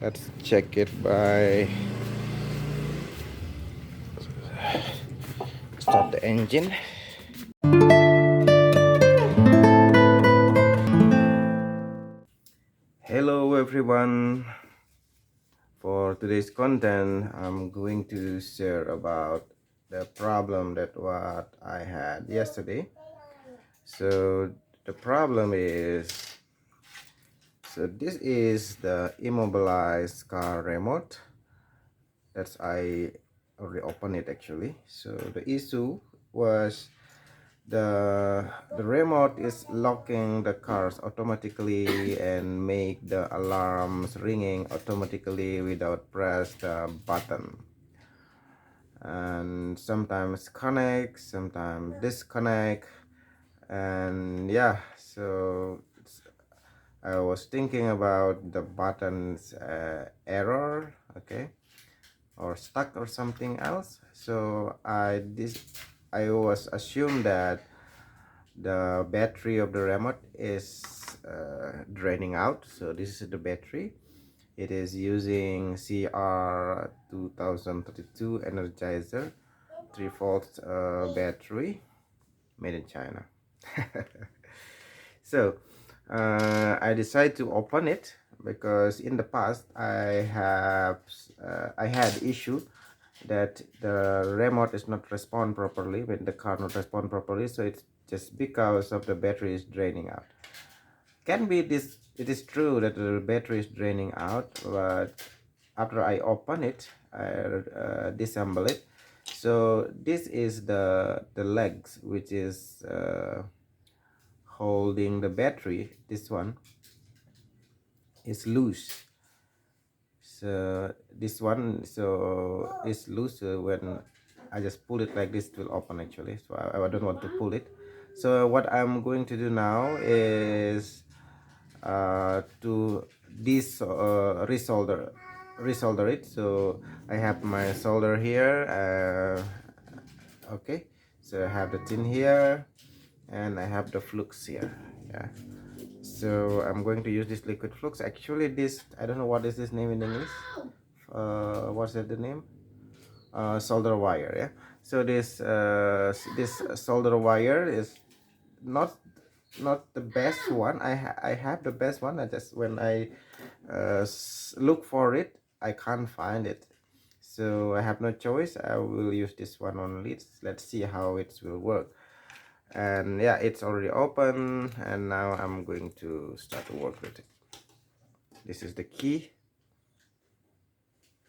Let's check it by start the engine. Hello everyone. For today's content, I'm going to share about the problem that what I had yesterday. So the problem is, this is the immobilized car remote. That's I already opened it actually. So the issue was the remote is locking the cars automatically and make the alarms ringing automatically without press the button, and sometimes connect, sometimes disconnect. And yeah, so I was thinking about the buttons error, okay, or stuck or something else. So I was assumed that the battery of the remote is draining out. So this is the battery. It is using CR 2032 Energizer 3 volts battery made in China. So I decided to open it because in the past I had issue that the remote is not respond properly when the car not respond properly. So it's just because of the battery is draining out. Can be this, it is true that the battery is draining out, but after I open it, I disassemble it. So this is the legs which is holding the battery. This one is loose. So this one is loose. So when I just pull it like this, it will open actually. So I don't want to pull it. So what I'm going to do now is to this resolder it. So I have my solder here. Okay, so I have the tin here and I have the flux here. Yeah, so I'm going to use this liquid flux. Actually this, I don't know what is this name in English. What's that the name? Solder wire. Yeah, so this solder wire is not the best one. I have the best one. I just, when I look for it, I can't find it, so I have no choice. I will use this one only. Let's see how it will work. And yeah, it's already open, and now I'm going to start to work with it. This is the key.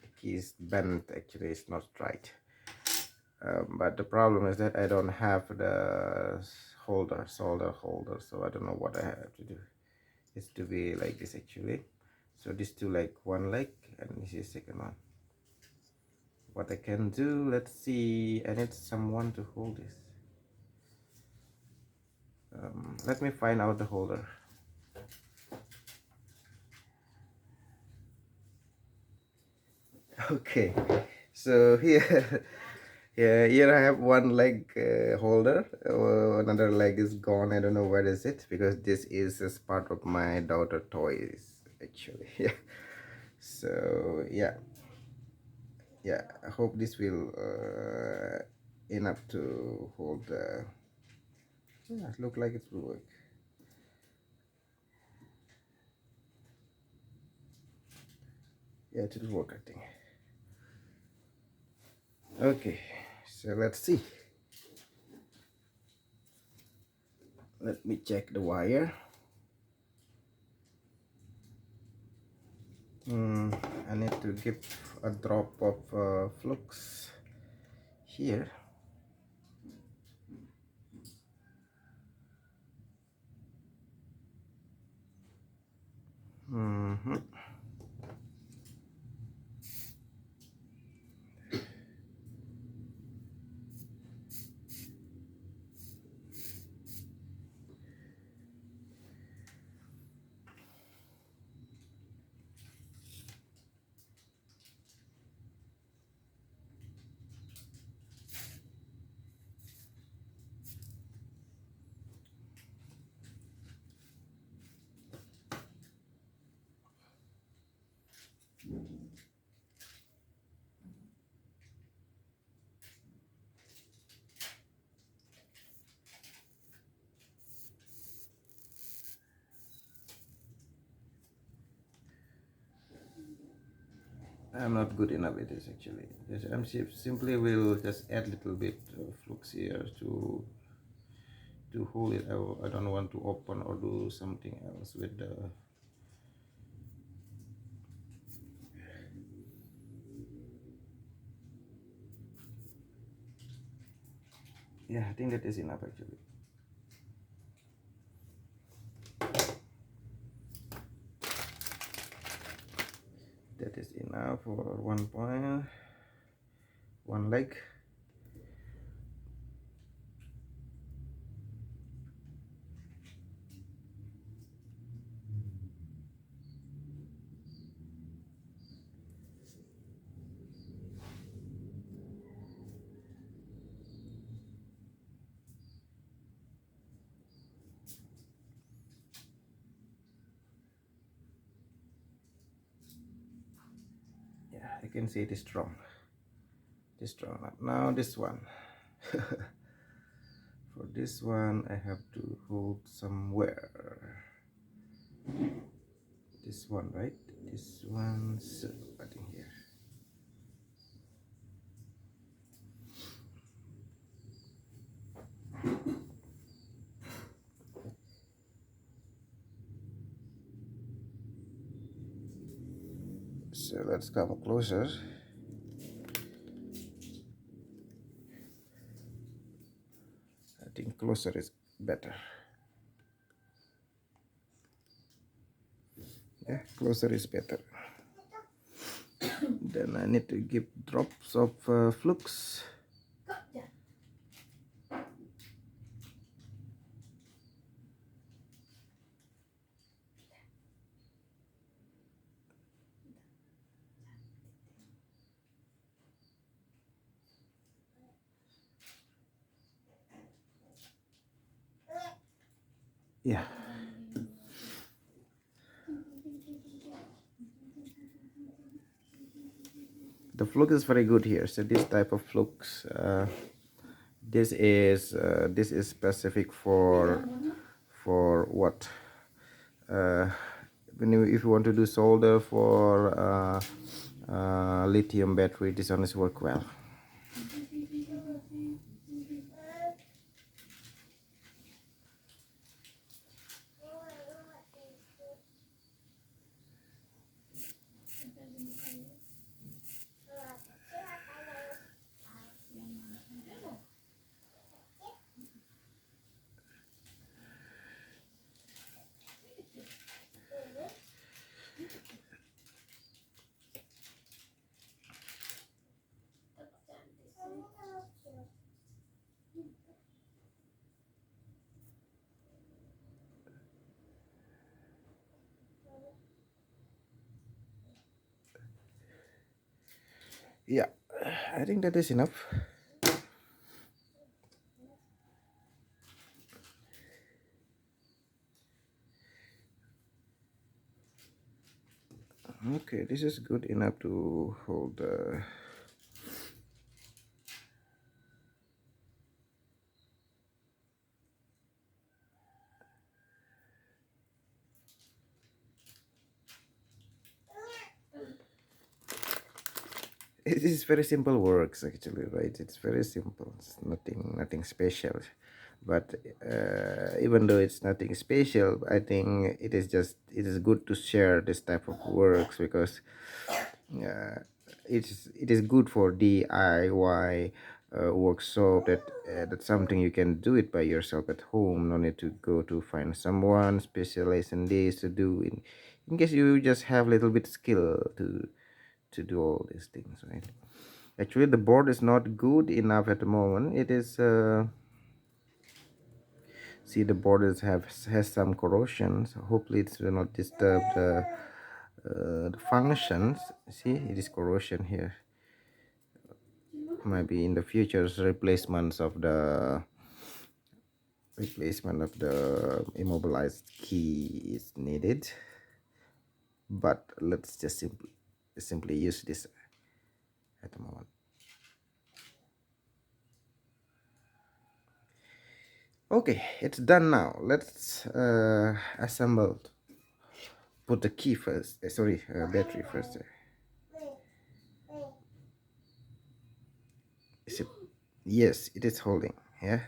The key is bent actually, it's not right. But the problem is that I don't have the solder holder, so I don't know what I have to do. It's to be like this actually. So these two like one leg, and this is second one. What I can do, let's see. I need someone to hold this. Let me find out the holder. Okay, so here yeah, here I have one leg holder. Another leg is gone. I don't know where is it, because this is as part of my daughter toys actually. Yeah, so yeah, I hope this will enough to hold the, yeah, it look like it will work. Yeah, it will work, I think. Okay, so let's see. Let me check the wire. I need to give a drop of flux here. I'm not good enough with this actually. Yes, simply will just add little bit of flux here to hold it. I don't want to open or do something else with the. Yeah, I think that is enough actually. That is enough for 1 point, one leg. Yeah, I can see it is strong. It is strong. Now this one. For this one, I have to hold somewhere. This one, right? This one, so I think here. So let's come closer. I think closer is better. Yeah, closer is better. Then I need to give drops of flux. Yeah. The flux is very good here. So this type of flux, this is specific for what? When if you want to do solder for lithium battery, this one is work well. Yeah, I think that is enough. Okay, this is good enough to hold the it is very simple works actually, right? It's very simple. It's nothing special. But even though it's nothing special, I think it is good to share this type of works because it is good for DIY workshop, that's something you can do it by yourself at home. No need to go to find someone specialized in this to do in case you just have little bit skill to do all these things, right? Actually, the board is not good enough at the moment. It is see, the borders has some corrosion, so hopefully it will not disturb the functions. See, it is corrosion here. Maybe in the future's replacement of the immobilized key is needed, but let's just simply use this at the moment. Okay, it's done now. Let's assemble. Put the key first. Sorry, battery first. Yes, it is holding. Yeah,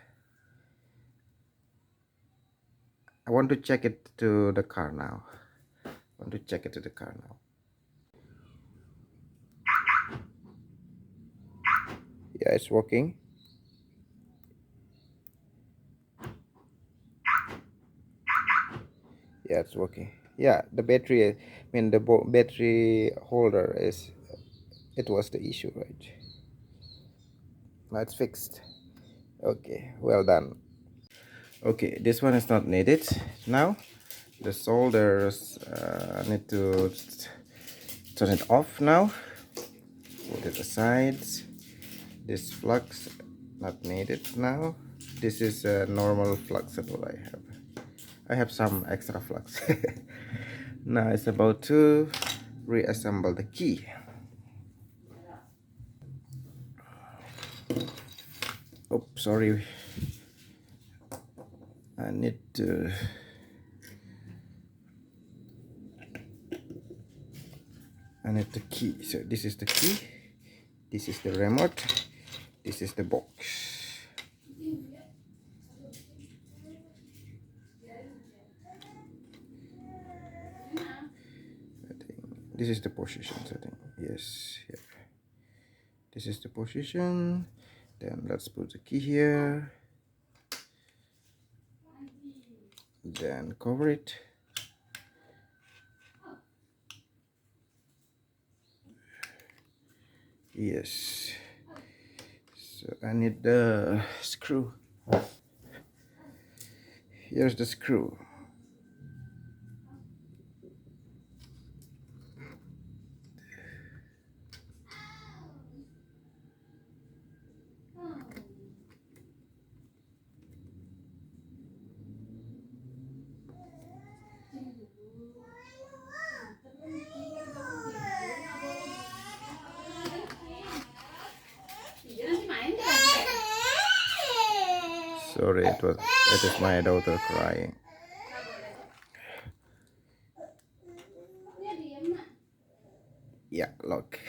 I want to check it to the car now. Yeah, it's working. Yeah, it's working. Yeah, the battery, I mean the battery holder is, it was the issue, right? Now it's fixed. Okay, well done. Okay, this one is not needed now. The solders need to turn it off now. Put it aside. This flux not needed now. This is a normal fluxible I have some extra flux. Now it's about to reassemble the key. Oh, sorry. I need to the key. So this is the key, this is the remote, this is the box. This is the position setting. Yes, yeah. This is the position. Then let's put the key here. Then cover it. Yes. So I need the screw. Here's the screw. Sorry, it is my daughter crying. Yeah, look.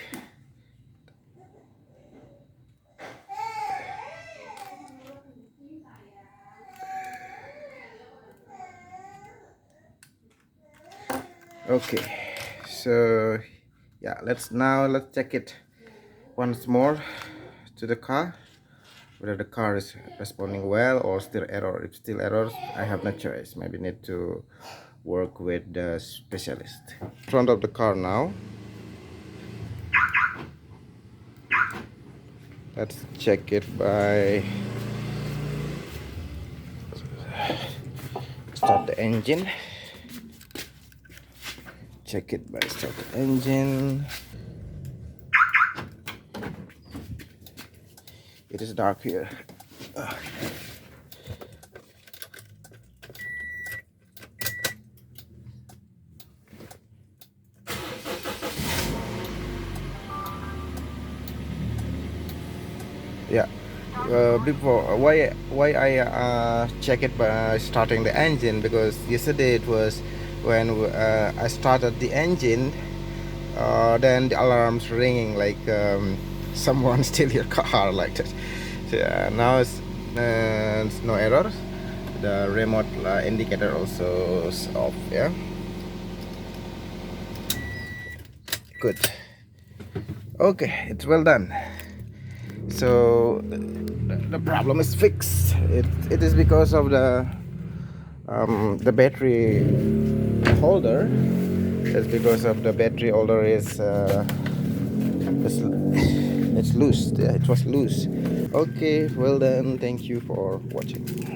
Okay, so yeah, let's check it once more to the car, whether the car is responding well or still error. If still errors, I have no choice, maybe need to work with the specialist. Front of the car now. Let's check it by start the engine. Check it by start the engine. It is dark here. Yeah. Before why I check it by starting the engine, because yesterday it was when I started the engine, then the alarms ringing like someone steal your car like that. So, now it's no error. The remote indicator also is off. Yeah, good. Okay, it's well done. So the problem is fixed. It is because of the battery holder. It's because of the battery holder is it's loose. Yeah, it was loose. Okay, well then, thank you for watching.